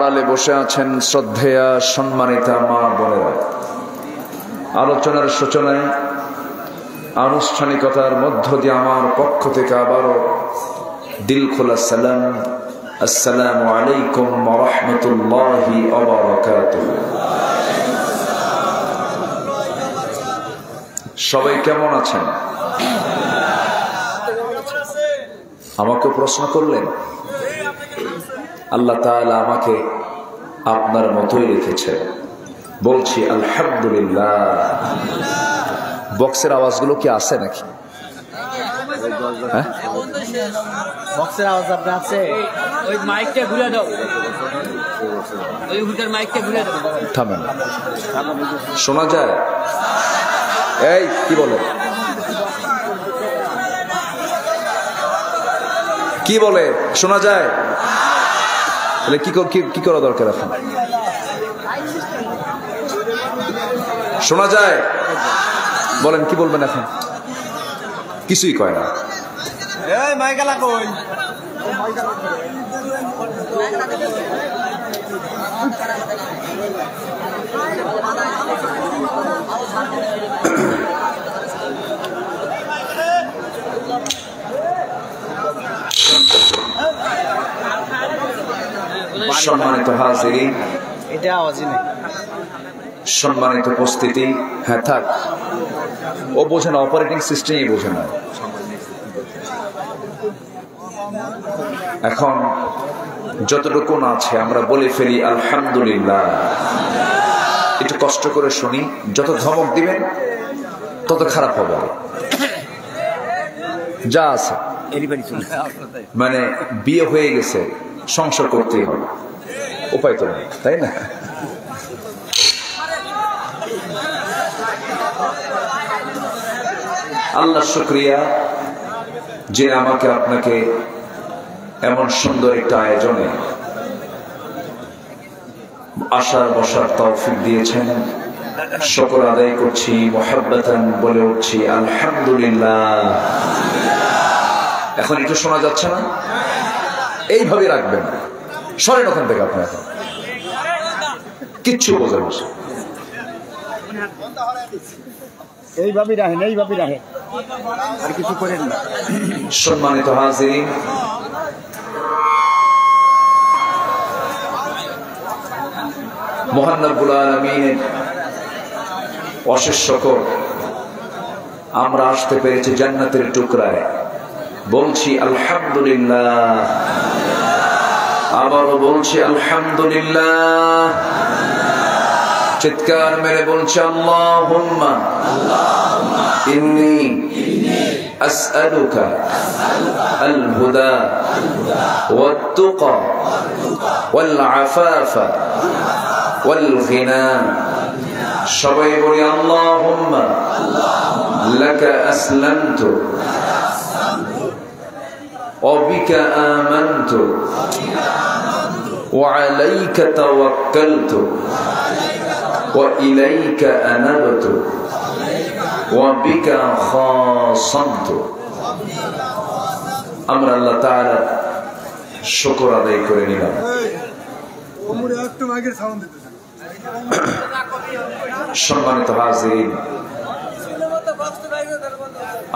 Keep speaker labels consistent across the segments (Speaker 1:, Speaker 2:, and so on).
Speaker 1: আড়ালে বসে আছেন শ্রদ্ধেয়া সম্মানিতা মা বোনেরা। আলোচনার সূচনায় আনুষ্ঠানিকতার মধ্য দিয়ে আমার পক্ষ থেকে আবারও দিল খোলা সালাম, আসসালামু আলাইকুম ওয়া রাহমাতুল্লাহি ওয়া বারাকাতুহু। সবাই কেমন আছেন? আমাকে প্রশ্ন করলেন। আল্লাহ তাআলা আমাকে আপনার মতোই রেখেছেন, বলছি আলহামদুলিল্লাহ। বক্সের আওয়াজগুলো কি আছে নাকি? হ্যাঁ,
Speaker 2: বক্সের আওয়াজ আপনি আছে? ওই মাইকটা ঘুরে দাও, ওই হুটার মাইকটা ঘুরে দাও।
Speaker 1: থামেন, শোনা যায়? এই কি বলে, কি বলে, শোনা যায়? তাহলে কি করা দরকার এখন? শোনা যায়? বলেন কি বলবেন এখন? কিছুই কয় না। সম্মানিত হাজিরিন,
Speaker 2: এটা আওয়াজই নেই।
Speaker 1: সম্মানিত উপস্থিতি। হ্যাঁ থাক, ও বোঝে না, অপারেটিং সিস্টেমই বোঝে না। এখন যতটুকু আছে আমরা বলে ফেলি আলহামদুলিল্লাহ। একটু কষ্ট করে শুনি, যত ধমক দিবেন তত খারাপ হবে। যা আছে মানে বিয়ে হয়ে গেছে, সংসার করতেই হবে, উপায় তো নেই, তাই না? আল্লাহ শুকরিয়া যে আমাকে আপনাকে এমন সুন্দর একটা আয়োজনে আসার বসার তৌফিক দিয়েছেন। শুকর আদায় করছি, মুহাব্বাতান বলে উঠছি আলহামদুলিল্লাহ। এখন একটু শোনা যাচ্ছে না? এইভাবে রাখবেন, সরেন ওখান থেকে। আপনার এখন কিচ্ছু বোঝা না,
Speaker 2: এইভাবেই রাখেন, এইভাবেই রাখেন, আর কিছু করেন না।
Speaker 1: সম্মানিত হাজিরিন, মহান রব্বুল আলামিনের অশেষ শুকর, আমরা আসতে পেরেছি জান্নাতের টুকরায়। বলছি আলহামদুলিল্লাহ, আবারও বলছি আলহামদুলিল্লাহ। চিৎকার মেরে বলছি আল্লাহুম্মা ইন্নী আসআলুকা আল হুদা ওয়াত তুকা ওয়াল আফাফা ওয়াল গিনা। সবাই বলি আল্লাহুম্মা লাকা আসলামতু ওয়া বিকা আমানতু ওয়া আলাইকা তাওয়াক্কালতু ওয়া ইলাইকা আনাবতু ওয়া বিকা খাসামতু। আমরা আল্লাহ তাআলা শুকর আদায় করে নিলাম। সম্মানিত হাজিরিন,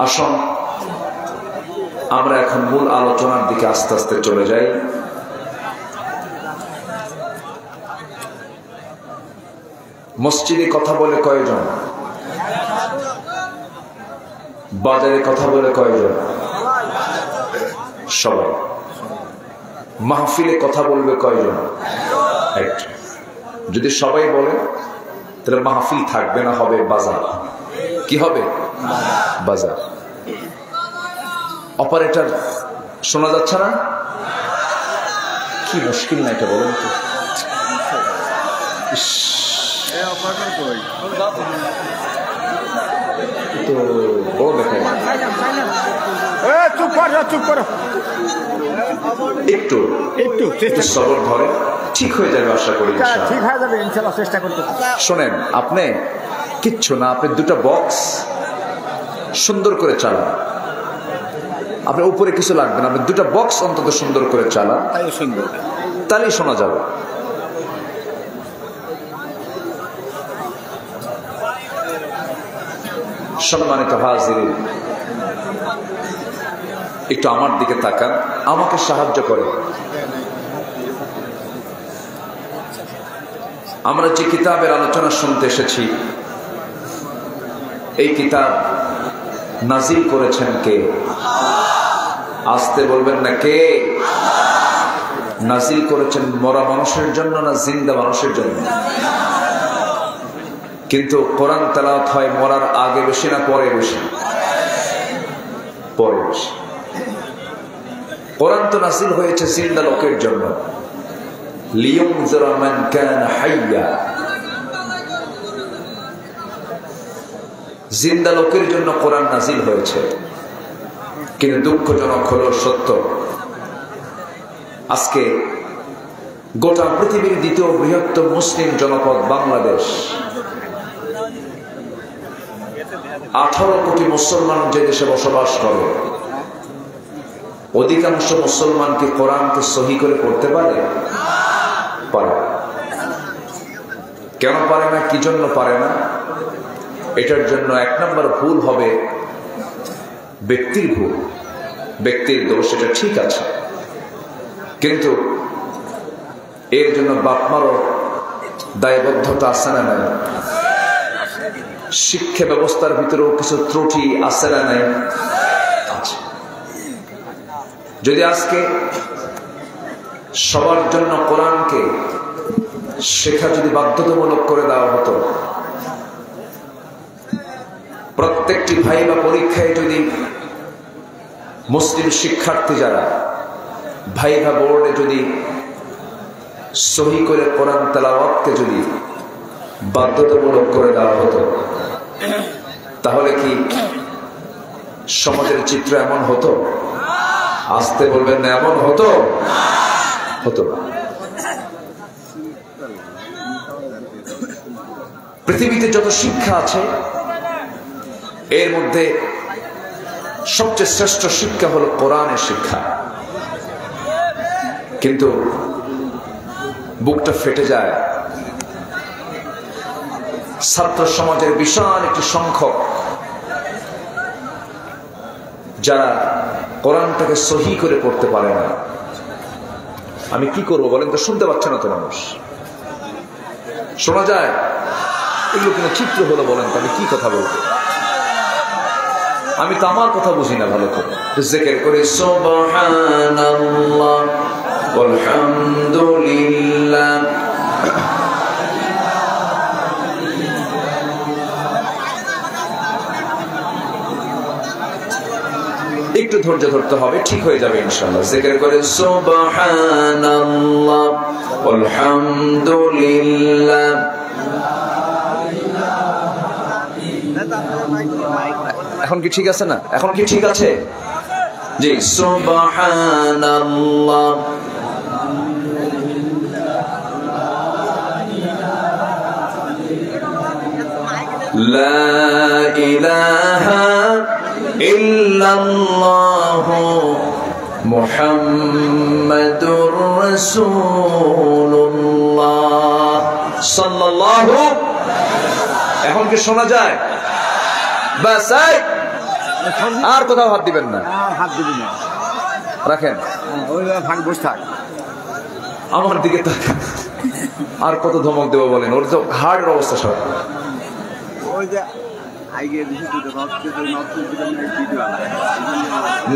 Speaker 1: আসুন আমরা এখন মূল আলোচনার দিকে আস্তে আস্তে চলে যাই। মসজিদে কথা বলে কয়জন? বাজারে কথা বলে কয়জন? সবাই। মাহফিলে কথা বলবে কয়জন? একজন। যদি সবাই বলে তাহলে মাহফিল থাকবে না, হবে বাজার। কি হবে? বাজার। অপারেটর শোনা যাচ্ছে না? কি মুশকিল না এটা, বলেন তো। তো বড় দেখা একটু একটু সবর ধরে ঠিক হয়ে যাবে, আশা করি
Speaker 2: ঠিক হয়ে যাবে ইনশাআল্লাহ, চেষ্টা করতে।
Speaker 1: শোনেন, আপনি কিচ্ছু না, আপনি দুটো বক্স সুন্দর করে চালান। আপনার উপরে কিছু লাগবে না, আপনি দুটো বক্স অন্তত সুন্দর করে চালান, তাই শোনা যাবে। সম্মানিত হাজিরিন, একটু আমার দিকে তাকান, আমাকে সাহায্য করে। আমরা যে কিতাবের আলোচনা শুনতে এসেছি, এই কিতাব নাজিল করেছেন কে? আসতে বলবেন না কে? নাজিল করেছেন মরা মানুষের জন্য না জিন্দা মানুষের জন্য? কিন্তু কোরআন তেলাওয়াত হয় মরার আগে বেশি না পরে বেশি? পরে বেশি। কোরআন তো নাজিল হয়েছে জিন্দা লোকের জন্য, লিয়ুনজিরা মান কানা হাইয়া, জিন্দা লোকের জন্য কোরআন নাজিল হয়েছে। কিন্তু দুঃখজনক হলো সত্য, আজকে গোটা পৃথিবীর দ্বিতীয় বৃহত্তম মুসলিম জনপদ বাংলাদেশ, 18 কোটি মুসলমান যে দেশে বসবাস করে, অধিকাংশ মুসলমান কি কোরআনকে সহি করে পড়তে পারে? পারে। কেন পারে না? কি জন্য পারে না? এটার জন্য 1 নম্বর ভুল হবে ব্যক্তির ভুল, ব্যক্তির দোষ, এটা ঠিক আছে। কিন্তু এর জন্য বাপমারও দায়বদ্ধতা আছে না নাই? শিক্ষা ব্যবস্থার ভিতরেও কিছু ত্রুটি আছে না নাই? আছে। যদি আজকে সবার জন্য কোরআনকে শেখা যদি বাধ্যতামূলক করে দেওয়া হতো, প্রত্যেকটি ভাই বা পরীক্ষায় যদি মুসলিম শিক্ষার্থী যারা ভাইভা বোর্ডে যদি সহি করে কোরআন তেলাওয়াতকে যদি বাধ্যতামূলক করে দেওয়া হতো, তাহলে কি সমাজের চিত্র এমন হতো? আসতে বলবেন না, এমন হতো? হতো না। পৃথিবীতে যত শিক্ষা আছে এর মধ্যে সবচেয়ে শ্রেষ্ঠ শিক্ষা হলো কোরআনের শিক্ষা। কিন্তু বুকটা ফেটে যায়, ছাত্র সমাজের বিশাল একটি সংখ্যক যারা কোরআনটাকে সহি করে পড়তে পারে না। আমি কি করবো বলেন তো? শুনতে পাচ্ছে না তো মানুষ? শোনা যায়? এগুলো কোনো চিত্র হলো বলেন তো? আমি কি কথা বলবো? আমি তো আমার কথা বুঝি না ভালো করে। জিকির করে সুবহানাল্লাহ আলহামদুলিল্লাহ, একটু ধৈর্য ধরতে হবে, ঠিক হয়ে যাবে ইনশাআল্লাহ। জিকির করে সুবহানাল্লাহ আলহামদুলিল্লাহ। এখন কি ঠিক আছে না? এখন কি ঠিক আছে? জি, সুবহানাল্লাহ লা ইলাহা ইল্লাল্লাহ মুহাম্মাদুর রাসূলুল্লাহ সাল্লাল্লাহু। এখন কি শোনা যায়? বাস, আর কোথাও হাত দিবেন না।
Speaker 2: হাত দিবি না,
Speaker 1: রাখেন,
Speaker 2: ওই ভাগ বসে থাক।
Speaker 1: আমার দিকে তাকান। আর কত ধমক দেবো বলেন? ওর তো হার্টের অবস্থা সব।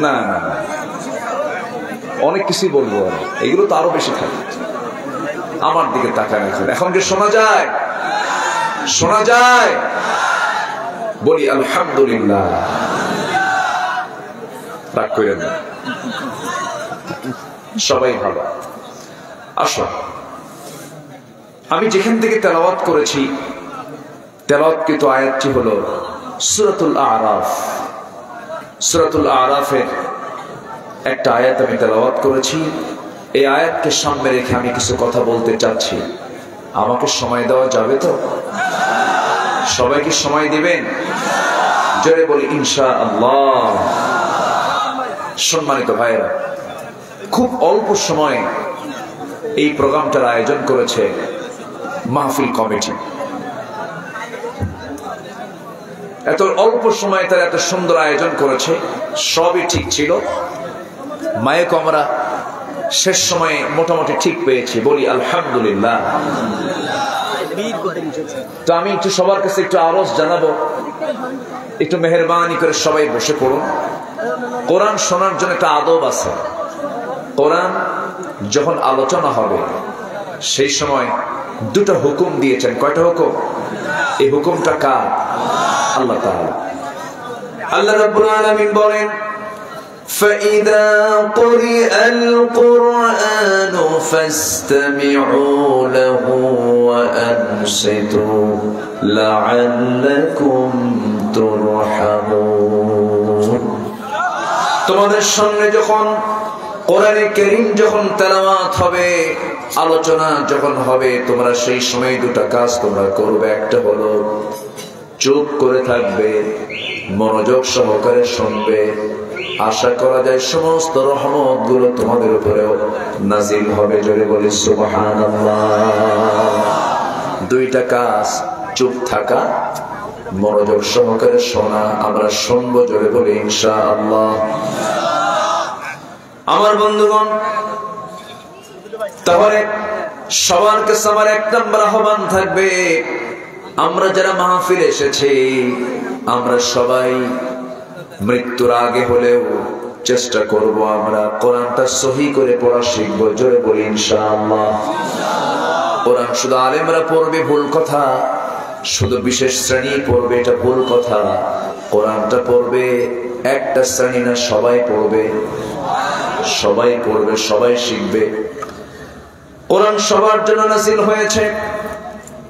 Speaker 1: না না, অনেক কিছুই বলবো, আর এগুলো তো আরো বেশি থাকে। আমার দিকে তাকান। এখন কি শোনা যায়? শোনা যায়? বলি আলহামদুলিল্লাহ। রাগ করেন না, সবাই ভালো। আসো, আমি যেখান থেকে তেলাওয়াত করেছি, তেলাওয়াতকৃত আয়াতটি হলো সূরাতুল আরাফ। সূরাতুল আরাফের একটা আয়াত আমি তেলাওয়াত করেছি। এই আয়াতকে সামনে রেখে আমি কিছু কথা বলতে চাচ্ছি। আমাকে সময় দেওয়া যাবে তো? সবাইকে সময় দিবেন? জোরে বলি ইনশাআল্লাহ। সম্মানিত ভাইরা, খুব অল্প সময়ে এই প্রোগ্রামটার আয়োজন করেছে মাহফিল কমিটি। এত অল্প সময়ে তারা এত সুন্দর আয়োজন করেছে, সবই ঠিক ছিল। মাইক আমরা শেষ সময়ে মোটামুটি ঠিক পেয়েছি, বলি আলহামদুলিল্লাহ। তো আমি একটু সবার কাছে একটু আরজ জানাবো, একটু মেহেরবানি করে সবাই বসে পড়ুন। কোরআন শোনার জন্য একটা আদব আছে। কোরআন যখন আলোচনা হবে সেই সময় দুটো হুকুম দিয়েছেন। কয়টা হুকুম? এই হুকুমটা কার? আল্লাহ তাআলা। আল্লাহ রাব্বুল আলামিন বলেন, فَإِذَا قُرِئَ الْقُرْآنُ فَاسْتَمِعُوا لَهُ وَأَنصِتُوا لَعَلَّكُمْ تُرْحَمُونَ। তোমাদের সামনে যখন কোরআনে কারীম যখন তেলাওয়াত হবে, আলোচনা যখন হবে, তোমরা সেই সময় দুটো কাজ তোমরা করবে। একটা হলো চুপ করে থাকবে, মনোযোগ সহকারে শুনবে। আশা করা যায় সমস্ত রহমত গুলো তোমাদের উপরেও নাজিল হবে। জোরে বলি সুবহানাল্লাহ। দুইটা কাজ, চুপ থাকা, মনোযোগ সহকারে শোনা। আমরা শুনবো, জোরে বলি ইনশাআল্লাহ। আমার বন্ধুগণ, তাহলে সবার কাছে আমার এক নম্বর আহ্বান থাকবে, আমরা যারা মাহফিলে এসেছি আমরা সবাই মৃত্যুর আগে হলেও চেষ্টা করব আমরা কোরআনটা সহি করে পড়া শিখবো। জোরে বলি ইনশাআল্লাহ। কোরআন শুধু আলেমরা পড়বে ভুল কথা, শুধু বিশেষ শ্রেণী পড়বে এটা ভুল কথা। কোরআনটা পড়বে একটা শ্রেণী না, সবাই পড়বে, সবাই পড়বে, সবাই শিখবে। কোরআন সবার জন্য নাযিল হয়েছে।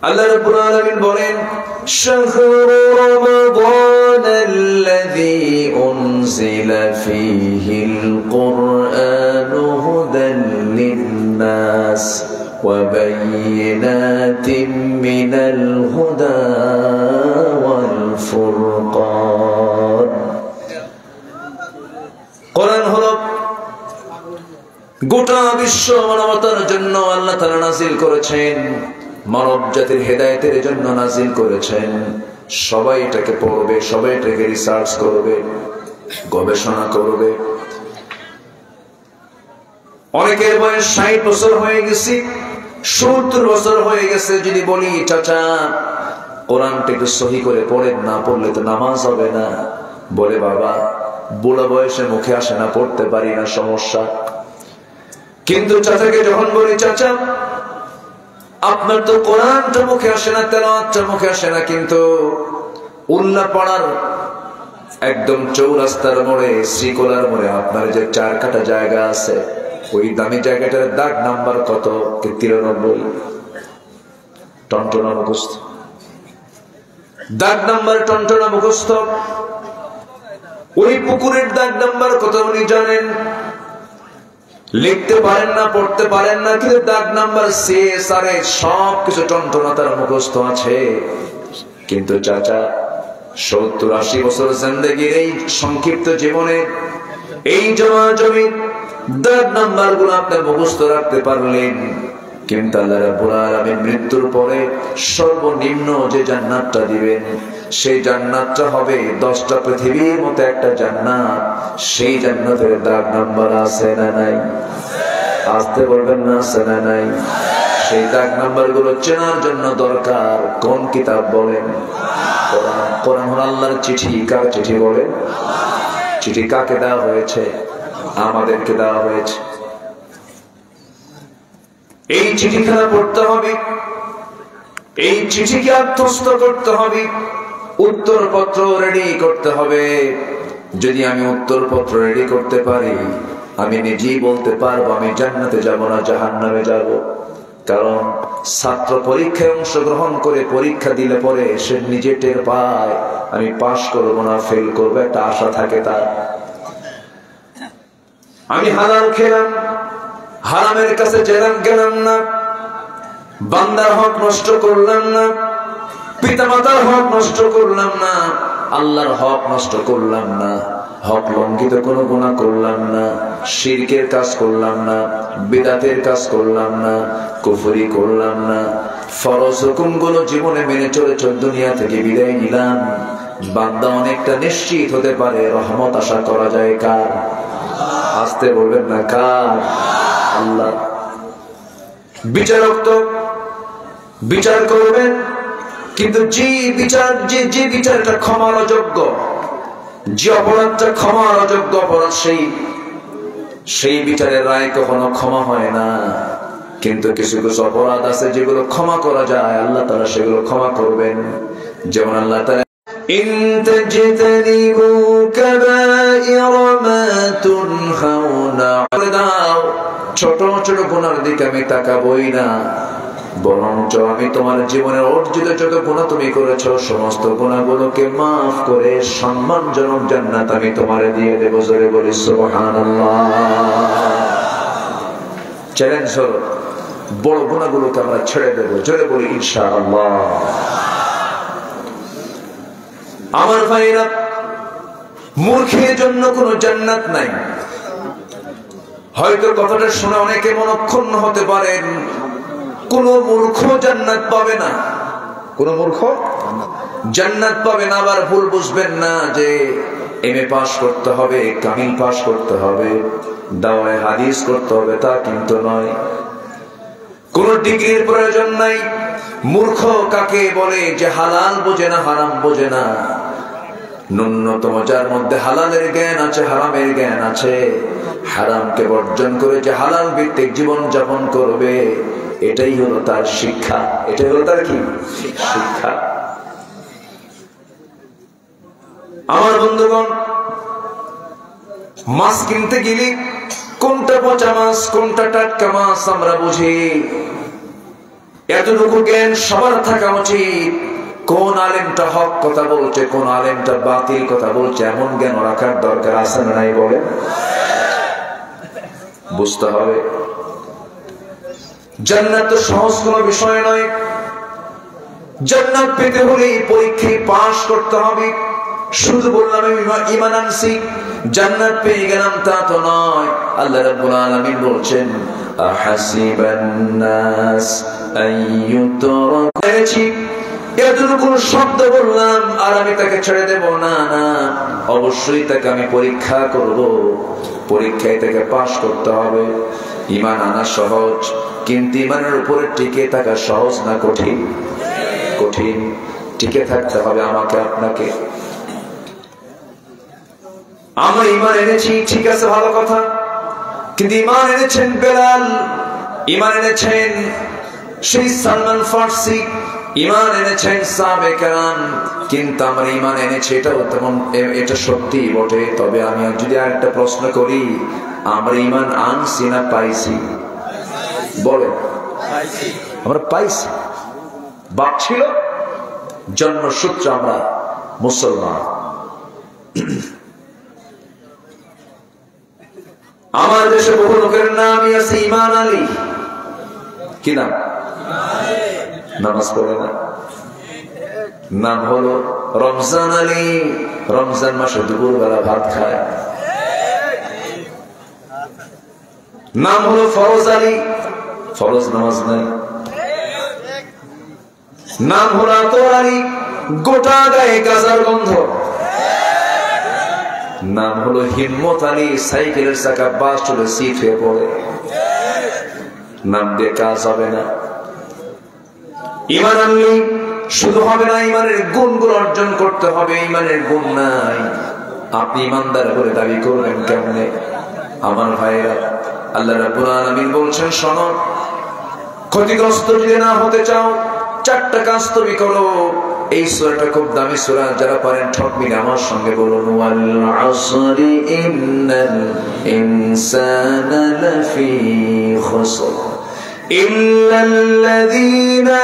Speaker 1: আল্লাহ রাব্বুল আলামিন বলেন, শাহরু রমাদানাল্লাযী উনজিলা ফীহিল কুরআনু হুদাল লিন-নাস ওয়া বায়িনাতিন মিনাল হুদা ওয়াল ফুরকান। কোরআন হলো গোটা বিশ্ব মানবতার জন্য আল্লাহ তাআলা নাযিল করেছেন, মানব জাতির হেদায়েতের জন্য নাযিল করেছেন। সবাই এটাকে পড়বে, সবাই এটাকে রিসার্চ করবে, গবেষণা করবে। অনেকের বয়স 60 বছর হয়ে গেছে, 70 বছর হয়ে গেছে। যদি বলি চাচা কোরআনটা একটু সহি করে পড়েন, না পড়লে তো নামাজ হবে না, বলে বাবা বুড়া বয়সে মুখে আসে না, পড়তে পারি না, সমস্যা। কিন্তু চাচাকে যখন বলি চাচা আপনার তো কোরআনটা মুখে আসে না, তেলাওয়াতটা মুখে আসে না, কিন্তু উল্লাপাড়ার একদম চৌরাস্তার মোড়ে, শ্রীকোলার মোড়ে আপনার যে 4 কাটা জায়গা আছে, ওই দামি জায়গাটার দাগ নাম্বার কত? 93। টনটনা মুখস্থ, দাগ নাম্বার টনটনা মুখস্থ। ওই পুকুরের দাগ নাম্বার কত উনি জানেন, লিখতে পারেন না, পড়তে পারেন না, কিন্তু দাগ নাম্বার সিএসআর সবকিছু টনটনা তার মুখস্থ আছে। কিন্তু চাচা 70-80 বছর জিন্দেগির এই সংক্ষিপ্ত জীবনে এই জমা জমি দাগ নাম্বার গুলো আপনি মুখস্থ রাখতে পারলেন, কিন্তু আল্লাহ রাব্বুল আলামিন মৃত্যুর পরে সর্বনিম্ন যে জান্নাতটা দিবেন, সেই জান্নাতটা হবে 10টা পৃথিবীর মতো একটা জান্নাত। সেই জান্নাতের দাগ নাম্বার আছে না নাই? আসতে বলবেন না, আছে না নাই? সেই দাগ নাম্বার গুলো চেনার জন্য দরকার কোন কিতাব? বলেন কোরআন। কোরআন হলো আল্লাহর চিঠি। কার চিঠি? বলেন। চিঠি কাকে দেওয়া হয়েছে? আমাদেরকে দেওয়া হয়েছে। এই চিঠিখানা পড়তে হবে, এই চিঠিকে আত্মস্থ করতে হবে, উত্তরপত্র রেডি করতে হবে। যদি আমি উত্তরপত্র রেডি করতে পারি, আমি নিজেই বলতে পারবো আমি জান্নাতে যাব না জাহান্নামে যাব। কারণ ছাত্র পরীক্ষায় অংশগ্রহণ করে পরীক্ষা দিলে পরে সে নিজে টের পায় আমি পাস করবো না ফেল করবো, একটা আশা থাকে তার। আমি হালাল খেলাম, হারামের কাছে গেলাম না, বান্দার হক নষ্ট করলাম না, পিতা মাতার হক নষ্ট করলাম না, আল্লাহর হক নষ্ট করলাম না, হক লঙ্ঘিত কোনো গুনাহ করলাম না, শিরকের কাজ করলাম না, বিদআতের কাজ করলাম না, কুফরি করলাম না, ফরজ হুকুমগুলো জীবনে মেনে চলে দুনিয়া থেকে বিদায় নিলাম। বান্দা অনেকটা নিশ্চিত হতে পারে, রহমত আশা করা যায় কার? আসতে বলবেন না, কার? আল্লাহ। বিচারক তো বিচার করবেন, কিন্তু যে বিচারটা ক্ষমার অযোগ্য, যে অপরাধটা ক্ষমার অযোগ্য অপরাধ, সেই বিচারের রায় কখনো ক্ষমা হয় না। কিন্তু কিছু কিছু অপরাধ আছে যেগুলো ক্ষমা করা যায়, আল্লাহ তাআলা সেগুলো ক্ষমা করবেন। যেমন আল্লাহ তাআলা ইন তাজতানিবু কাবাইরা মা তুনহাউনা আনহু, ছোট ছোট গুনার দিকে আমি তাকাবই না, বরঞ্চ আমি তোমার জীবনের অর্জিত যত গুনাহ তুমি করেছো সমস্ত গুনাহগুলোকে মাফ করে সম্মানজনক জান্নাত আমি তোমারে দিয়ে দেব। জোরে বলি সুবহানাল্লাহ। চ্যালেঞ্জ হলো বড় গুনাহগুলোকে আমরা ছেড়ে দেব। জোরে বলি ইনশাআল্লাহ। আমার ভাইরা, মূর্খের জন্য কোনো জান্নাত নাই। হয়তো কথাটা শুনে অনেকে মনক্ষুণ্ণ হতে পারেন, কোন মূর্খ জান্নাত পাবে না, কোন মূর্খ জান্নাত পাবে না। আবার ভুল বুঝবেন না যে এমএ পাস করতে হবে, কামিল পাস করতে হবে, দাওয়ায়ে হাদিস করতে হবে, তা কিন্তু নয়। কোন ডিগ্রির প্রয়োজন নাই। মূর্খ কাকে বলে? যে হালাল বোঝে না, হারাম বোঝে না। ন্যূনতম যার মধ্যে হালালের জ্ঞান আছে, হারামের জ্ঞান আছে, হারামকে বর্জন করে যে হালাল ভিত্তিক জীবন যাপন করবে, এটাই হলো তার শিক্ষা। এটাই হলো তার কি? শিক্ষা। আমার বন্ধুগণ, মাছ কিনতে গেলে কোনটা পচা মাছ, কোনটা টাটকা মাছ আমরা বুঝি। এতটুকু জ্ঞান সবার থাকা উচিত। কোন আলেমটা হক কথা বলছে, কোন আলেমটা বাতিল কথা বলছে, এমন জ্ঞান রাখার দরকার আছে না নাই বলে? বুঝতে হবে। জান্নাত তো সহজ কোনো বিষয় নয়। জান্নাত পেতে হলে পরীক্ষায় পাস করতে হবে। শুধু বললাম ঈমান আনছি, জান্নাত পেয়ে গেলাম তা তো নয়। আল্লাহ রাব্বুল আলামিন বলছেন, আহাসিবান নাস আইয়ুতরাকু, এতটুকু শব্দ বললাম আর আমি তাকে ছেড়ে দেব না, না, অবশ্যই তাকে আমি পরীক্ষা করব। পরীক্ষায় তাকে পাস করতে হবে। ঈমান আনা সহজ, কিন্তু ঈমানের উপরে টিকে থাকা সহজ না কঠিন? কঠিন। টিকে থাকতে হবে আমাকে আপনাকে। আমরা ঈমান এনেছি, ঠিক আছে, ভালো কথা, কিন্তু ঈমান এনেছেন বেলাল, ঈমান এনেছেন সেই সালমান ফার্সি, ঈমান এনেছেন সাহাবে কেরাম, কিন্তু আমরা ঈমান এনেছি এটা সত্যি বটে। তবে আমি যদি আরেকটা প্রশ্ন করি, আমরা ঈমান আনছি না পাইছি? বলে আমরা পাইছি। বাপ ছিল, জন্মসূত্রে আমরা মুসলমান। আমার দেশে বহু লোকের নামই আছে ঈমান আলী। কি নাম? নামাজ পড়ে না। নাম হলো রমজান আলী। রমজান মাসে দুপুর বেলা ভাত খায়। নাম হলো ফরজ আলী, ফরজ নামাজ নাই। নাম হলো আতর আলী, গোটা গায়ে গাজার গন্ধ। নাম হলো হিম্মত আলী, সাইকেলের চাকা বাস চলে সিট হয়ে পড়ে। নাম দিয়ে কাজ হবে না। ঈমান আনলে শুধু হবে না, ঈমানের গুণগুলো অর্জন করতে হবে। ঈমানের গুণ নাই, আপনি ঈমানদার বলে দাবি করবেন কেমনে? আমার ভাইরা, আল্লাহ রাব্বুল আলামিন বলছেন, শোনো, ক্ষতিগ্রস্ত যদি না হতে চাও, চারটা কাজ তুমি করো। এই সূরাটা খুব দামি সূরা, যারা পারেন ঠক মিলে আমার সঙ্গে বলুন, ওয়াল আসরি ইন্নাল ইনসানা লাফি খুসর ইল্লাল্লাযীনা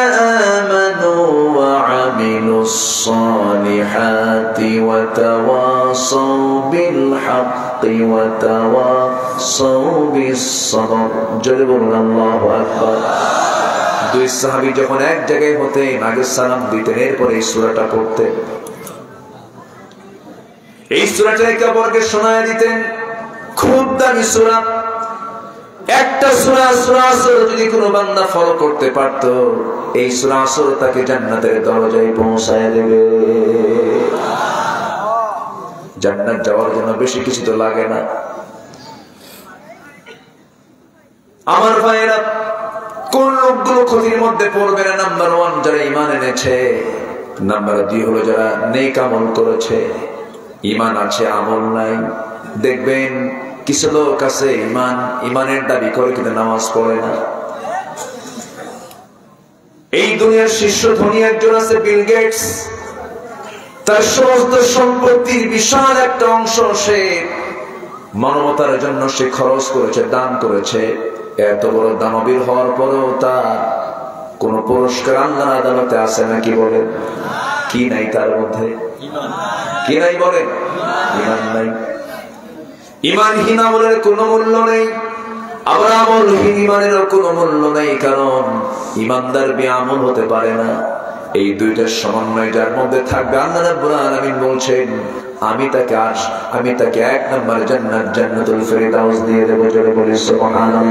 Speaker 1: আমানু ওয়া আমিলুস সালিহাতি ওয়া তাওয়াসাউ বিল হাক্কি ওয়া তাওয়াসাউ বিস সাবর। জোরে বলুন আল্লাহু আকবার। দুই সাহাবী যখন এক জায়গায় হতেন, আগে সালাম দিতেন, এরপরে এই সূরাটা পড়তেন। এই সূরাটা একে অপরকে শোনায় দিতেন। খুব দামি সূরা। একটা সূরা আসর যদি কোনো বান্দা ফলো করতে পারত, এই সূরা আসর তাকে জান্নাতের দরজায় পৌঁছায় দেবে। জান্নাত যাওয়ার জন্য বেশি কিছু তো লাগে না। আমার ভাইয়েরা, কোন লোকগুলো ক্ষতির মধ্যে পড়বে না? নাম্বার 1 যারা ঈমান এনেছে, নাম্বার 2 হলো যারা নেক আমল করেছে। ঈমান আছে আমল নাই। দেখবেন কিছু লোক আছে ঈমানের দাবি করে কিন্তু নামাজ পড়ে না। এই দুনিয়ার শীর্ষ ধনী একজন আছে, বিল গেটস। তার সমস্ত সম্পত্তির বিশাল একটা অংশ সে মানবতার জন্য সে খরচ করেছে, দান করেছে। এত বড় দানবীর হওয়ার পরেও তার কোন পুরস্কার আল্লাহর আদালতে আছে নাকি? বলেন, কি নাই তার মধ্যে? কি নাই বলেন? ঈমান নাই। ঈমানহীন আমলের কোনো মূল্য নেই, আবার আমলহীন ঈমানেরও কোনো মূল্য নেই, কারণ ঈমানদার বেআমল হতে পারে না। এই দুইটার সমন্বয় যার মধ্যে থাকবে, আল্লাহ রাব্বুল আলামিন বলছেন আমি তাকে 1 নম্বরে জান্নাতুল ফেরদাউস দিয়ে দেব। জোরে বলি সুবহানাল্লাহ।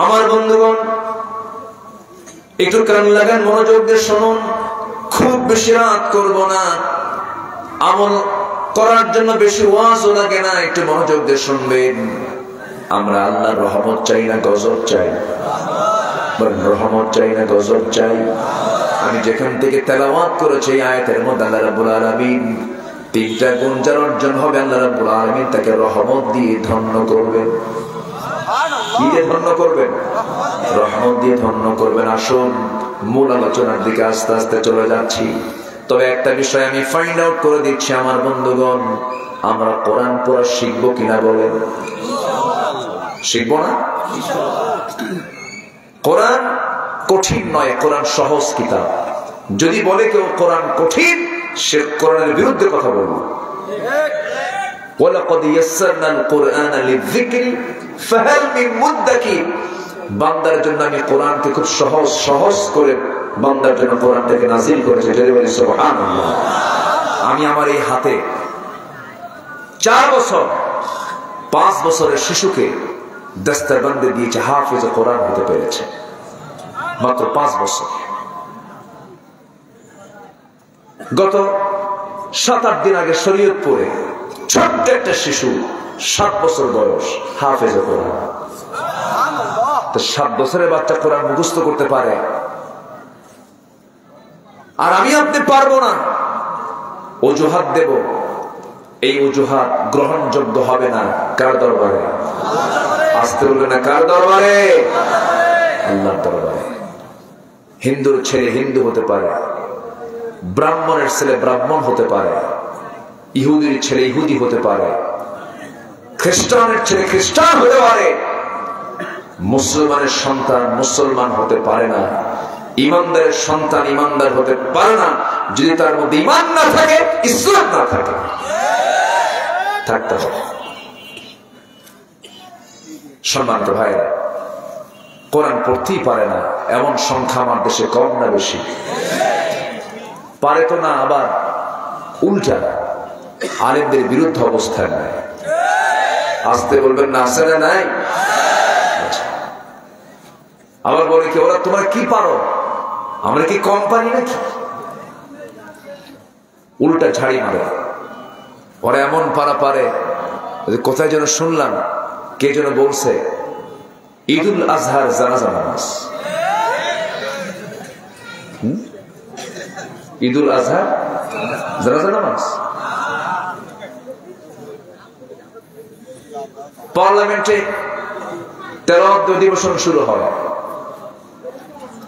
Speaker 1: আমার বন্ধুগণ, একটু কান লাগান, মনোযোগ দিয়ে শুনুন। খুব বেশি রাত করব না, আমল করার জন্য বেশি ওয়াজও লাগে না, একটু মনোযোগ দিয়ে শুনবেন। আমরা আল্লাহর রহমত চাই না গজব চাই? রহমত চাই না গজব চাই? আমি যেখান থেকে তেলাওয়াত করেছি এই আয়াতের মধ্যে আল্লাহ রাব্বুল আলামিন 3টা গুণ যার অর্জন হবে, আল্লাহ রাব্বুল আলামিন তাকে রহমত দিয়ে ধন্য করবেন। কি দিয়ে ধন্য করবেন? রহমত দিয়ে ধন্য করবেন। আসুন মূল আলোচনার দিকে আস্তে আস্তে চলে যাচ্ছি। তবে একটা বিষয় আমি ফাইন্ড আউট করে দিচ্ছি আমার বন্ধুগণ, আমরা কোরআন পড়া শিখবো কিনা বলেন? শিখবো না? কোরআন কঠিন নয়, কোরআন সহজ কিতাব। যদি বলে কেউ কোরআন কঠিন, সে কোরআনের বিরুদ্ধে কথা বলবে। ওয়ালাকাদ ইয়াসসারনাল কুরআনা লিযিকরি ফাহাল মিন মুদ্দাকির। বান্দার জন্য আমি কোরআনকে খুব সহজ করে বান্দার জন্য কোরআনটাকে নাযিল করেছি। যদি বলি সুবহানাল্লাহ। আমি আমার এই হাতে 4 বছর 5 বছরের শিশুকে দস্তরবন্দি দিয়েছে, হাফেজ কোরআন হতে পেরেছে মাত্র 5 বছর। গত 7-8 দিন আগে শরীয়তপুরে ছোট্ট একটা শিশু 7 বছর বয়স, হাফেজ কোরআন। তো 7 বছরের বাচ্চা কোরআন মুখস্থ করতে পারে, আর আমি আপনি পারবো না। অজুহাত দেব, এই অজুহাত গ্রহণযোগ্য হবে না। কার দরবারে? আসতে বলবে না, কার দরবারে? আল্লাহর দরবারে। হিন্দুর ছেলে হিন্দু হতে পারে, ব্রাহ্মণের ছেলে ব্রাহ্মণ হতে পারে, ইহুদির ছেলে ইহুদি হতে পারে, খ্রিস্টানের ছেলে খ্রিস্টান হতে পারে, মুসলমানের সন্তান মুসলমান হতে পারে না, ইমানদারের সন্তান ইমানদার হতে পারে না যদি তার মধ্যে ঈমান না থাকে, ইসলাম না থাকে। থাকতে হবে। সম্মানিত ভাইরা, কোরআন পড়তেই পারে না এমন সংখ্যা আমার দেশে কম না বেশি? পারে তো না, আবার উল্টা আলেমদের বিরুদ্ধে অবস্থান নেয়। আসতে বলবেন না, আছে না নাই? আবার বলে কি, ওরা তোমরা কি পারো, আমরা কি কম পারি নাকি? উল্টা ঝাড়ি মারে। ওরা এমন পারা পারে, কোথায় যেন শুনলাম, কে যেন বলছে ঈদুল আজহার জানাজা নামাজ। ঈদুল আজহার জানাজা নামাজ পার্লামেন্টে তেলাওয়াত অধিবেশন শুরু হয়।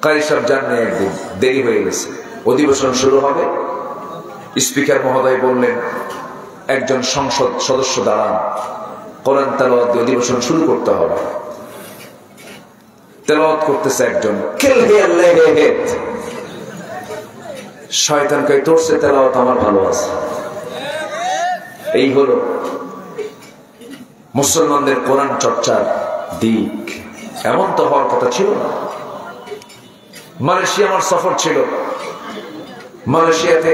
Speaker 1: কারি সাহেব জানলে একদিন দেরি হয়ে গেছে, অধিবেশন শুরু হবে। স্পিকার মহোদয় বললেন একজন সংসদ সদস্য দাঁড়ান, কোরআন তেলাওয়াত অধিবেশন শুরু করতে হবে। তেলাওয়াত করতেছে একজন, শয়তান কই তোর সে তেলাওয়াত আমার ভালো আছে। এই হলো মুসলমানদের কোরআন চর্চার দিক। এমন তো হওয়ার কথা ছিল না। মালয়েশিয়া আমার সফর ছিল। মালয়েশিয়াতে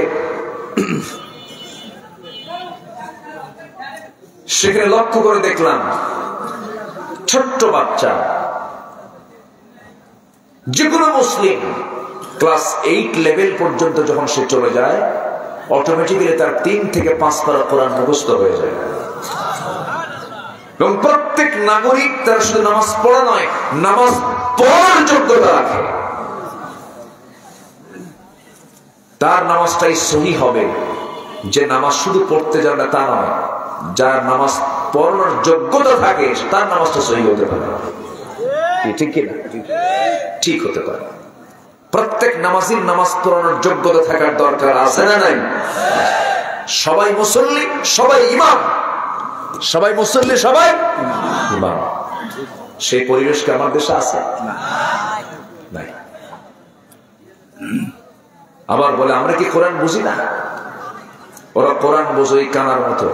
Speaker 1: সেখানে লক্ষ্য করে দেখলাম ছোট্ট বাচ্চা, যে কোনো মুসলিম ক্লাস 8 লেভেল পর্যন্ত যখন সে চলে যায়, অটোমেটিক্যালি তার 3 থেকে 5 পারা কোরআন মুখস্থ হয়ে যায়। এবং প্রত্যেক নাগরিক তার শুধু নামাজ পড়া নয়, নামাজ পড়ার যোগ্যতা রাখে। তার নামাজটাই সহি হবে, যে নামাজ শুধু পড়তে জানে তা নয়, যার নামাজ পড়ার যোগ্যতা থাকে তার নামাজটা সহি হতে পারে। ঠিক কিনা? ঠিক হতে পারে। প্রত্যেক নামাজির নামাজ পড়ানোর যোগ্যতা থাকার দরকার আছে না নাই? সবাই মুসল্লি, সবাই ইমাম, সবাই মুসল্লি, সবাই ইমাম। সেই পরিবেশ কি আমার দেশে আছে? নাই। আবার বলে আমরা কি কোরআন বুঝি না? ওরা কোরআন বোঝে কানার মতো।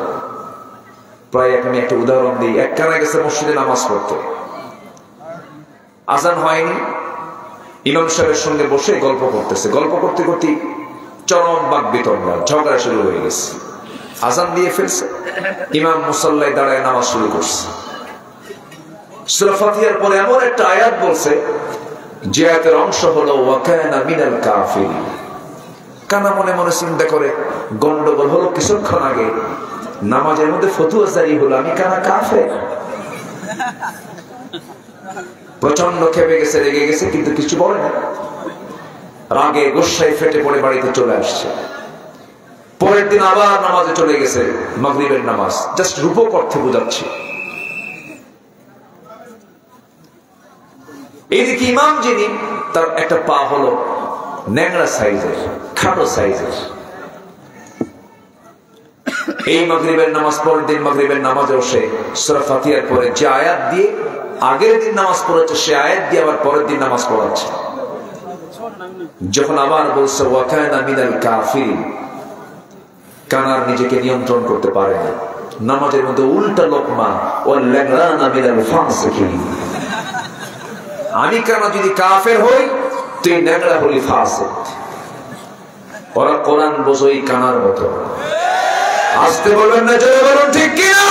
Speaker 1: প্রায় আমি একটা উদাহরণ দিই। এক কানা গেছে মসজিদে নামাজ পড়তে, আজান হয়নি, ইমাম সাহেবের সঙ্গে বসে গল্প করতেছে। গল্প করতে করতে চরম বাক বিতণ্ডা, ঝগড়া শুরু হয়ে গেছে। আজান দিয়ে ফেলছে, ইমাম মুসাল্লায় দাঁড়ায় নামাজ শুরু করছে। সূরা ফাতিহার পরে এমন একটা আয়াত বলছে যে আয়াতের অংশ হলো ওয়া কানা মিনাল কাফিরিন। কানা মনে মনে চিন্তা করে গন্ডগোল হলো কিছুক্ষণ আগে, নামাজের মধ্যে ফতুয়া জারি হলো, আমি কানা কাফের। প্রচন্ড খেপে গেছে, রেগে গেছে, কিন্তু কিছু বলে না। রাগে গোসায় ফেটে পড়ে বাড়িতে চলে আসছে। পরের দিন আবার নামাজে চলে গেছে, মাগরিবের নামাজ, জাস্ট রূপক অর্থে বোঝাচ্ছে। এইদিকে ইমাম যিনি, তার একটা পা হলো ন্যাংরা সাইজের, খাটো সাইজের। এই মাগরিবের নামাজ, পরের দিন মাগরিবের নামাজে সে সূরা ফাতিহার পরে যে আয়াত দিয়ে আগের দিন নামাজ পড়াচ্ছে, সে আয়াত দিয়ে আবার পরের দিন নামাজ পড়াচ্ছে। যখন আবার বলছে ওয়া কানা মিনাল কাফিরিন, কানার নিজেকে নিয়ন্ত্রণ করতে পারে না। নামাজের মধ্যে উল্টা লোকমা ওয়াল লাগরানা মিনাল ফাসিকিন। আমি কানা যদি কাফের হই, তুই ন্যাংরা হলি ফাসিক। ওরা কোরআন বোঝই কানার মতো। আসতে বলবেন না, জোরে বলুন ঠিক কিনা?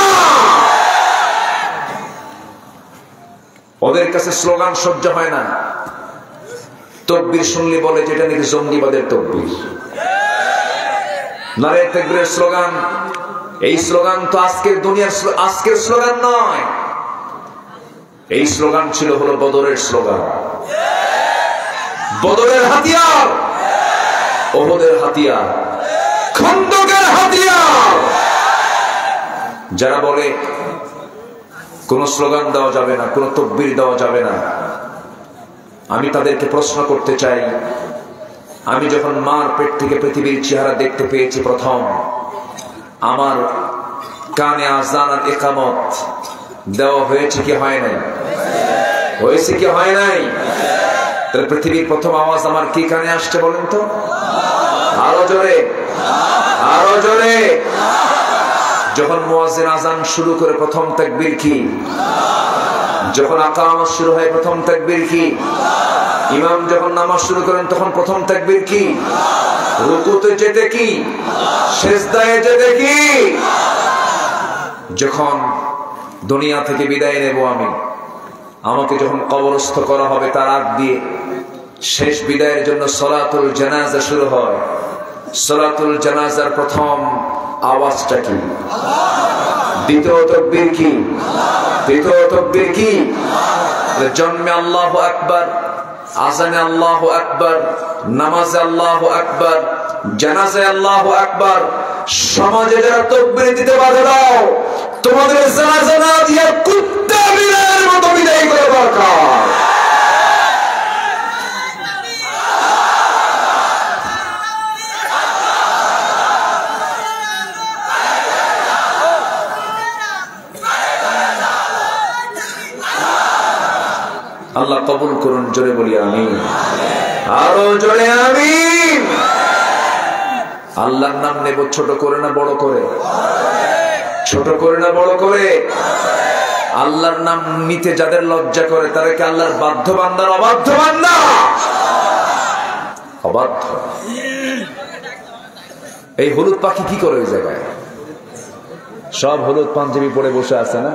Speaker 1: ওদের কাছে স্লোগান সহ্য হয় না। তাকবীর শুনলে বলে যেটা নাকি জঙ্গিবাদের তাকবীর। নারে তাকবীরের স্লোগান, এই স্লোগান তো আজকের দুনিয়ার আজকের স্লোগান নয়। এই স্লোগান ছিল হলো বদরের স্লোগান, বদরের হাতিয়ার, ওহদের হাতিয়ার, খন্দকের হাতিয়ার। যারা বলে কোন স্লোগান দেওয়া যাবে না, কোন তাকবীর দেওয়া যাবে না, আমি তাদেরকে প্রশ্ন করতে চাই, আমি যখন মার পেট থেকে পৃথিবীর চেহারা দেখতে পেয়েছি প্রথম, আমার কানে আযান আর ইকামত দেওয়া হয়েছে কি হয় নাই? হয়েছে কি হয় নাই? তাহলে পৃথিবীর প্রথম আওয়াজ আমার কি কানে আসছে বলেন তো? আরো জোরে, আরো জোরে। যখন মুয়াজ্জিন আযান শুরু করে প্রথম তাকবীর কি? যখন ইকামত শুরু হয় প্রথম তাকবীর কি? ইমাম যখন নামাজ শুরু করেন তখন প্রথম তাকবীর কি? রুকুতে যেতে কি? সিজদায় যেতে কি? যখন দুনিয়া থেকে বিদায় নেব আমি, আমাকে যখন কবরস্থ করা হবে তার আগ দিয়ে শেষ বিদায়ের জন্য সালাতুল জানাজা শুরু হয়। সালাতুল জানাজার প্রথম আওয়াজটা কি? দ্বিতীয় তাকবীর কি? দ্বিতীয় তাকবীর কি? জন্মে আল্লাহু আকবার, আযানে আল্লাহু আকবার, নামাজে আল্লাহু আকবার, জানাজায় আল্লাহু আকবার। সমাজে যারা তাকবীর দিতে বাধা দাও, তোমাদের জানাজা না দিয়ে কুত্তা বিড়ালের মতো বিদায় করে দরকার। আল্লাহ কবুল করুন, জোরে বলি আমিন, আরো জোরে আমিন। আল্লাহর নাম নেব ছোট করে না বড় করে? ছোট করে না বড় করে? আল্লাহর নাম নিতে যাদের লজ্জা করে তারা কি আল্লাহর বাধ্য বান্দার অবাধ্য বান্দা? অবাধ্য। এই হলুদ পাখি কি করে ওই জায়গায়? সব হলুদ পাঞ্জাবি পরে বসে আছে না?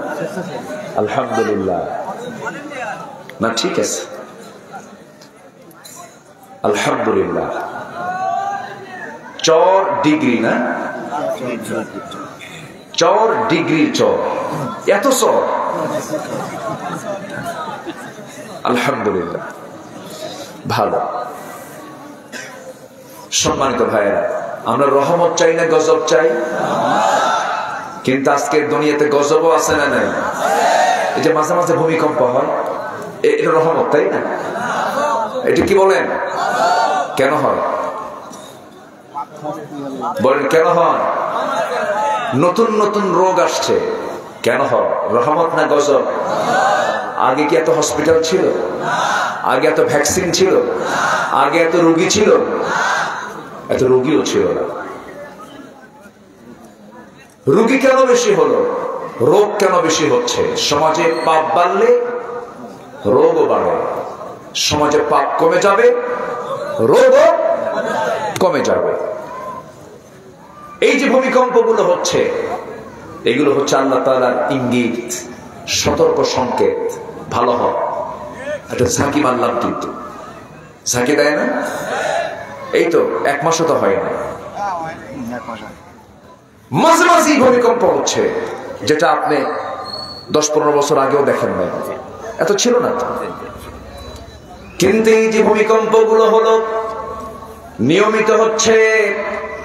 Speaker 1: আলহামদুলিল্লাহ। না ঠিক আছে, আলহামদুলিল্লাহ। চর ডিগ্রি না, চর ডিগ্রি, চর এত চর, আলহামদুলিল্লাহ ভালো। সম্মানিত ভাইয়েরা, আমরা রহমত চাই না গজব চাই? কিন্তু আজকের দুনিয়াতে গজবও আছে না নাই? এই যে মাঝে মাঝে ভূমিকম্প হয়, এটা রহমত, তাই না? এটা কি বলেন, কেন হয় বলেন, কেন হয়? নতুন নতুন রোগ আসছে, কেন হয়? রহমত না গজব? আগে কি এত হসপিটাল ছিল? আগে এত ভ্যাকসিন ছিল? আগে এত রোগী ছিল? এত রোগীও ছিল না। রোগী কেন বেশি হলো? রোগ কেন বেশি হচ্ছে? সমাজে পাপ বাড়লে রোগও বাড়ে, সমাজে পাপ কমে যাবে রোগও কমে যাবে। এই যে ভূমিকম্পগুলো হচ্ছে, এগুলো হচ্ছে আল্লাহ তাআলার ইঙ্গিত, সতর্ক সংকেত। ভালো হয় একটা ঝাঁকি মারলাম, কিন্তু ঝাঁকি দেয় না। এই তো 1 মাসও তো হয় না, মাঝে মাঝে ভূমিকম্প হচ্ছে, যেটা আপনি 10-15 বছর আগেও দেখেন না, এত ছিল না। কিন্তু এই যে ভূমিকম্প গুলো হলো, নিয়মিত হচ্ছে,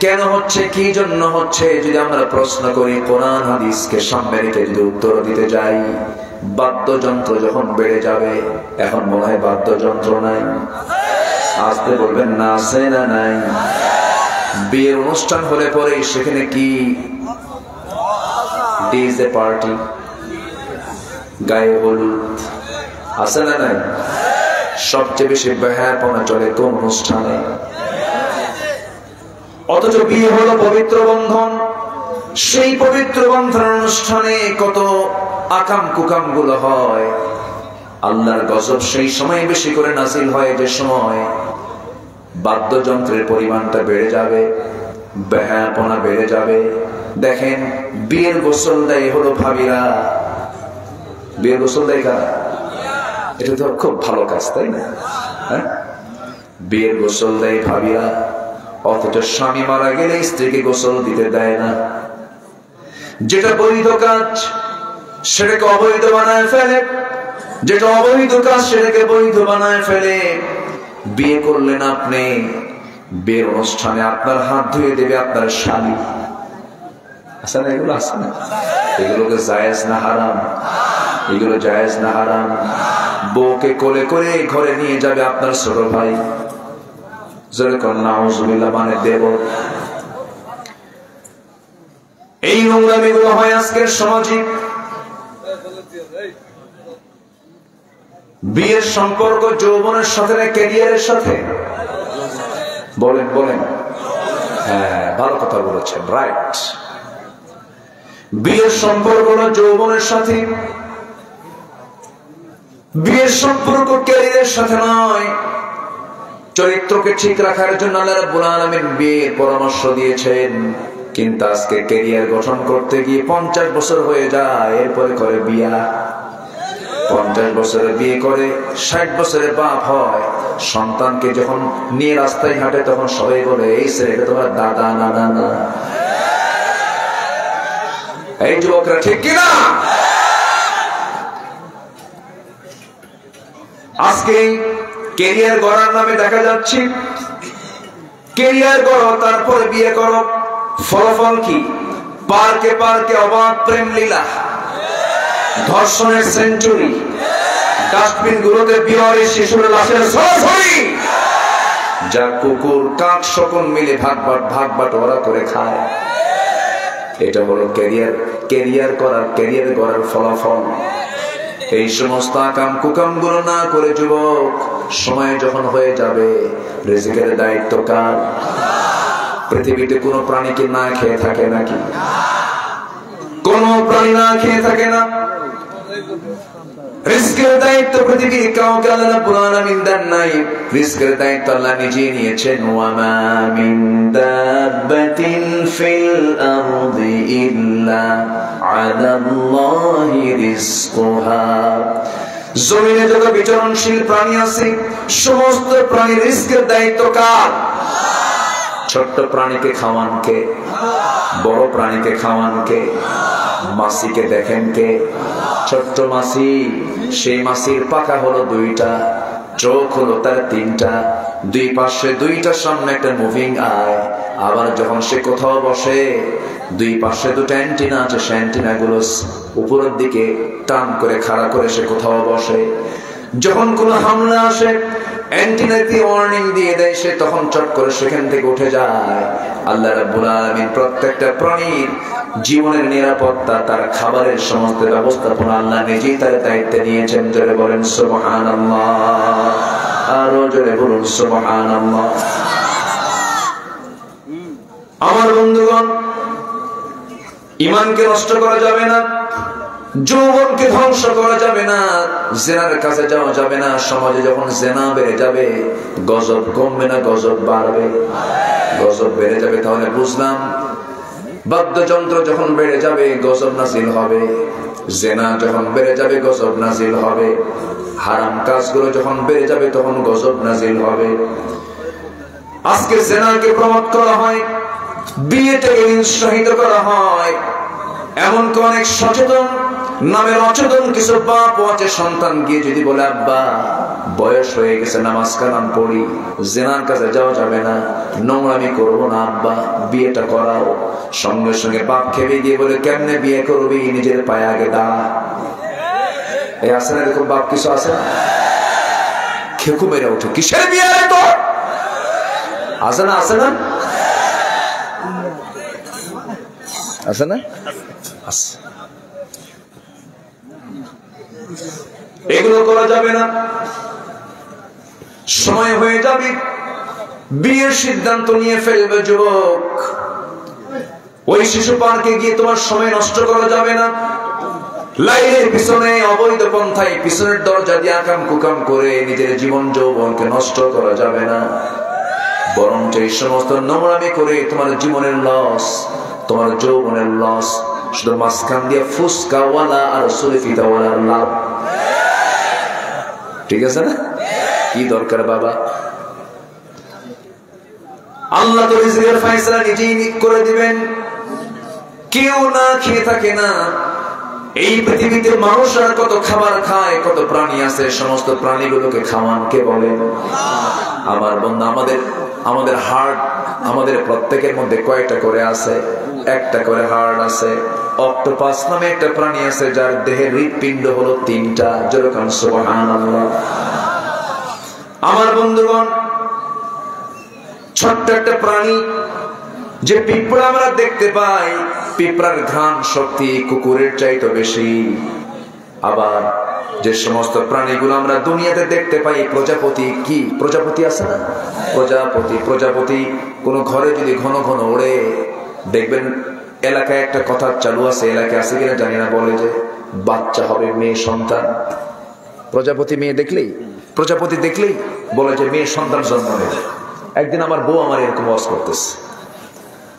Speaker 1: কেন হচ্ছে, কি জন্য হচ্ছে? যদি আমরা প্রশ্ন করি, কোরআন হাদিসকে সামনে রেখে যদি উত্তর দিতে যাই, বাদ্যযন্ত্র যখন বেড়ে যাবে, এখন মনে হয় বাদ্যযন্ত্র নাই, আসতে বলবেন না, আছে না নাই? বিয়ের অনুষ্ঠান হলে পরে সেখানে কি ডিজে পার্টি, গায়ে হলুদ, আছে না নাই? সবচেয়ে বেশি বেহায়াপনা চলে কোন অনুষ্ঠানে? অথচ বিয়ে হলো পবিত্র বন্ধন, সেই পবিত্র বন্ধন অনুষ্ঠানে কত আকাম কুকাম গুলো হয়। আল্লাহর গজব সেই সময় বেশি করে নাজিল হয় যে সময় বাদ্যযন্ত্রের পরিমাণটা বেড়ে যাবে, বেহায়াপনা বেড়ে যাবে। দেখেন, বিয়ের গোসল দেয় হলো ভাবিরা, বিয়ের গোসল দেয় কারা? এটা তো খুব ভালো কাজ, তাই না? হ্যাঁ, বিয়ের গোসল দেয় ভাবিরা, অথচ স্বামী মারা গেলে স্ত্রীকে গোসল দিতে দেয় না। যেটা বৈধ কাজ সেটাকে অবৈধ বানায় ফেলে, যেটা অবৈধ কাজ সেটাকে বৈধ বানায় ফেলে। বিয়ে করলেন আপনি, বিয়ের অনুষ্ঠানে আপনার হাত ধুয়ে দেবে আপনার স্বামী, আছে না? এগুলো আছে না? এগুলোকে জায়েজ না হারাম? এগুলো জায়েজ না হারাম? বউকে কোলে করে ঘরে নিয়ে যাবে আপনার ছোট ভাই, মানে দেব। এই নোংরামিগুলো হয় আজকের সমাজে। বিয়ের সম্পর্ক যৌবনের সাথে না ক্যারিয়ারের সাথে? বলেন বলেন। হ্যাঁ, ভালো কথা বলেছেন, রাইট। বিয়ের সম্পর্ক না যৌবনের সাথে, বিয়ের সম্পর্ক ক্যারিয়ারের সাথে নয়। চরিত্রকে ঠিক রাখার জন্য আল্লাহ রাব্বুল আলামিন বিয়ের পরামর্শ দিয়েছেন, কিন্তু আজকে ক্যারিয়ার গঠন করতে গিয়ে 50 বছর হয়ে যায়, এরপরে করে বিয়া। 50 বছরে বিয়ে করে 60 বছরে বাপ হয়। সন্তানকে যখন নিয়ে রাস্তায় হাঁটে তখন সবাই বলে, এই ছেলেটা তোমার দাদা না নানা। এই যুবকরা ঠিক কিনা? আজকে ক্যারিয়ার গড়ার নামে দেখা যাচ্ছে, ক্যারিয়ার গড়ো তারপরে বিয়ে করো, ফলাফল কি? পার্কে পার্কে অবাধ প্রেম লীলা, ধর্ষণের সেঞ্চুরি, ডাস্টবিন গুলোতে বিহারি শিশুর লাশের ছড়াছড়ি, যা কুকুর কাক শকুন মিলে ভাগ বাটোয়ারা করে খায়। এটা হলো ক্যারিয়ার গড়ার ফলাফল। এই সমস্ত আকাম কুকাম গুলো না করে যুবক, সময় যখন হয়ে যাবে, রিজিকের দায়িত্ব কার? পৃথিবীতে কোনো প্রাণী কি না খেয়ে থাকে নাকি? কোন প্রাণী না খেয়ে থাকে না। রিজিকের দায়িত্ব পৃথিবীর কাউকে আল্লাহ রাব্বুল আলামিন দেন নাই, রিজিকের দায়িত্ব আল্লাহ নিজেই নিয়েছেন। ওয়া মা মিন দাব্বাতিন ফিল আরদি ইল্লা আলাল্লাহি রিজকুহা। জমিনে যত বিচরণশীল প্রাণী আছে সমস্ত প্রাণীর রিজকের দায়িত্ব কার? ছোট্ট প্রাণীকে খাওয়ান কে? বড় প্রাণীকে খাওয়ান কে? মাছিকে দেখেন কে? ছোট্ট মাছি, সেই মাছির পাখা হলো দুইটা, চোখ হলো তার তিনটা, দুই পাশে দুইটা, সামনে একটা মুভিং আই। আবার যখন সে কোথাও বসে দুই পাশে দুটো অ্যান্টিনা আছে, সে অ্যান্টিনা গুলো উপরের দিকে টান করে খাড়া করে সে কোথাও বসে। যখন কোনো হামলা আসে অ্যান্টিনা দিয়ে ওয়ার্নিং দিয়ে দেয়, সে তখন চট করে সেখান থেকে উঠে যায়। আল্লাহ রাব্বুল আলামিন প্রত্যেকটা প্রাণীর জীবনের নিরাপত্তা, তার খাবারের সমস্ত ব্যবস্থাপনা আল্লাহ নিজেই তার দায়িত্বে নিয়েছেন। জোরে বলেন সুবহানাল্লাহ, আরো জোরে বলুন সুবহানাল্লাহ। আমার বন্ধুগণ, ঈমানকে নষ্ট করা যাবে না, যৌবনকে ধ্বংস করা যাবে না, জেনার কাছে যাওয়া যাবে না। সমাজে যখন জেনা বেড়ে যাবে গজব কমবে না, গজব বাড়বে। গজব বেড়ে যাবে তাহলে বুঝলাম বাদ্যযন্ত্র যখন বেড়ে যাবে গজব নাজিল হবে, জেনা যখন বেড়ে যাবে গজব নাজিল হবে, হারাম কাজগুলো যখন বেড়ে যাবে তখন গজব নাজিল হবে। আজকে জেনাকে প্রমোট করা হয়, বিয়েটাকে উৎসাহিত করা হয়, এমনকি অনেক সচেতন নামের অচেতন কিছু বাপ আছে, সন্তান গিয়ে যদি বলে আব্বা বয়স হয়ে গেছে, নামাজ কালাম পড়ি, জেনার কাছে যাওয়া যাবে না, নোংরামি করবো না আব্বা, বিয়েটা করাও, সঙ্গে সঙ্গে বাপ খেপে গিয়ে বলে কেমনে বিয়ে করবি, নিজের পায়ে আগে দাঁড়া। এই আছে না এরকম বাপ? কিছু আছে না? খেকু মেরে ওঠে, কিসের বিয়ে রে তোর? আছে না? আছে না? আছে না? আছে। এগুলো করা যাবে না। সময় হয়ে যাবে, বিয়ের সিদ্ধান্ত নিয়ে ফেলবে যুবক। ওই শিশু পার্কে গিয়ে তোমার সময় নষ্ট করা যাবে না। লাইনের পিছনে অবৈধ পন্থায় পিছনের দরজা দিয়ে আকাম কুকাম করে নিজের জীবন যৌবনকে নষ্ট করা যাবে না। বরং এই সমস্ত নোংরামি করে তোমার জীবনের লস, তোমার যৌবনের লস। শুধু মাঝখান দিয়ে ফুসকাওয়ালা আর সুলফিদাওয়ালার লাভ। ঠিক আছে না? কি দরকার বাবা? আল্লাহ তো রিজকের ফয়সালা নিজেই করে দিবেন। কেউ না খেয়ে থাকে না। এই পৃথিবীতে মানুষরা কত খাবার খায়, কত প্রাণী আছে, সমস্ত প্রাণীগুলোকে খাওয়ান কে বলেন? আমার বন্ধু, আমাদের হার্ট, আমাদের প্রত্যেকের মধ্যে কয়টা করে আছে? একটা করে হার্ট আছে। অক্টোপাস নামে একটা প্রাণী আছে যার দেহের হৃৎপিণ্ড হলো 3টা। যেরকম সুবহানাল্লাহ। আমার বন্ধুগণ, ছোট্ট একটা প্রাণী যে পিঁপড়া আমরা দেখতে পাই, পিঁপড়ার ঘ্রাণ শক্তি কুকুরের চাইতে বেশি। আবার যে সমস্ত প্রাণীগুলো আমরা দুনিয়াতে দেখতে পাই, প্রজাপতি, কি প্রজাপতি আছে না? প্রজাপতি কোন ঘরে যদি ঘন ঘন ওড়ে, দেখবেন এলাকায় একটা কথা চালু আছে, এলাকায় আছে কিনা জানি না, বলে যে বাচ্চা হবে, মেয়ে সন্তান। প্রজাপতি দেখলেই বলে যে মেয়ে সন্তান জন্ম নেবে। একদিন আমার বউ আমার এরকম ওয়াজ করতেছে,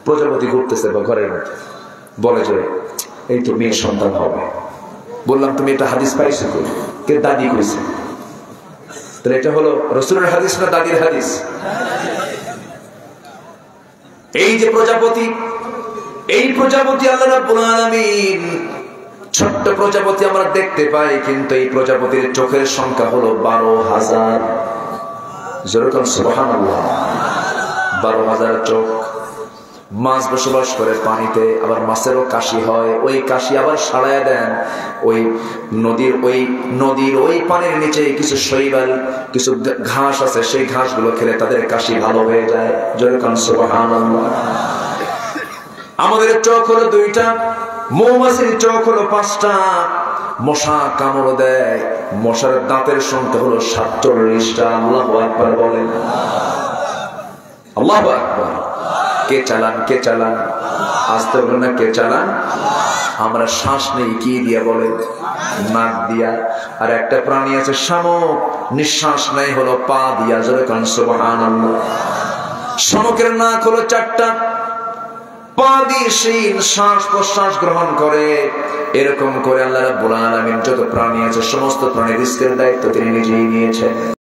Speaker 1: প্রজাপতি ঘুরতেছে ঘরের মধ্যে, বলে যে এই তো মেয়ে সন্তান হবে। বললাম তুমি এটা হাদিস পাইছো? কে? দাদি কইছে। তাহলে এটা হলো রাসূলের হাদিস না দাদির হাদিস? এই যে প্রজাপতি, এই প্রজাপতি আল্লাহ রাব্বুল আলামিন, ছোট্ট প্রজাপতি আমরা দেখতে পাই, কিন্তু এই প্রজাপতির চোখের সংখ্যা হলো 12,000। যেরকম সুবহানাল্লাহ, 12,000 চোখ। মাছ বসবাস করে পানিতে, আবার মাছেরও কাশি হয়, ওই কাশি আবার সারায় দেন ওই নদীর ওই পানির নিচে কিছু শৈবাল, কিছু ঘাস আছে, সেই ঘাসগুলো খেলে তাদের কাশি ভালো হয়ে যায়। যেরকম সুবহানাল্লাহ। আমাদের চোখ হলো 2টা, মৌমাছির চোখ হলো 5টা। মশা কামড় দেয়, মশার দাঁতের সংখ্যা হলো 47টা। আল্লাহু আকবার বলেন। আল্লাহু আকবার। কে চালান? আসতে বলেন না, কে চালান? আমরা শ্বাস নেই কি দিয়া বলে? নাক দিয়া। আর একটা প্রাণী আছে শামুক, নিঃশ্বাস নেই হলো পা দিয়া। যেরকম সুবহানাল্লাহ। শামুকের নাক হলো 4টা, পা দিয়ে সেই শ্বাস প্রশ্বাস গ্রহণ করে। এরকম করে আল্লাহ রাব্বুল আলামিন যত প্রাণী আছে সমস্ত প্রাণীর রিজকের দায়িত্ব তিনি নিজেই নিয়েছেন।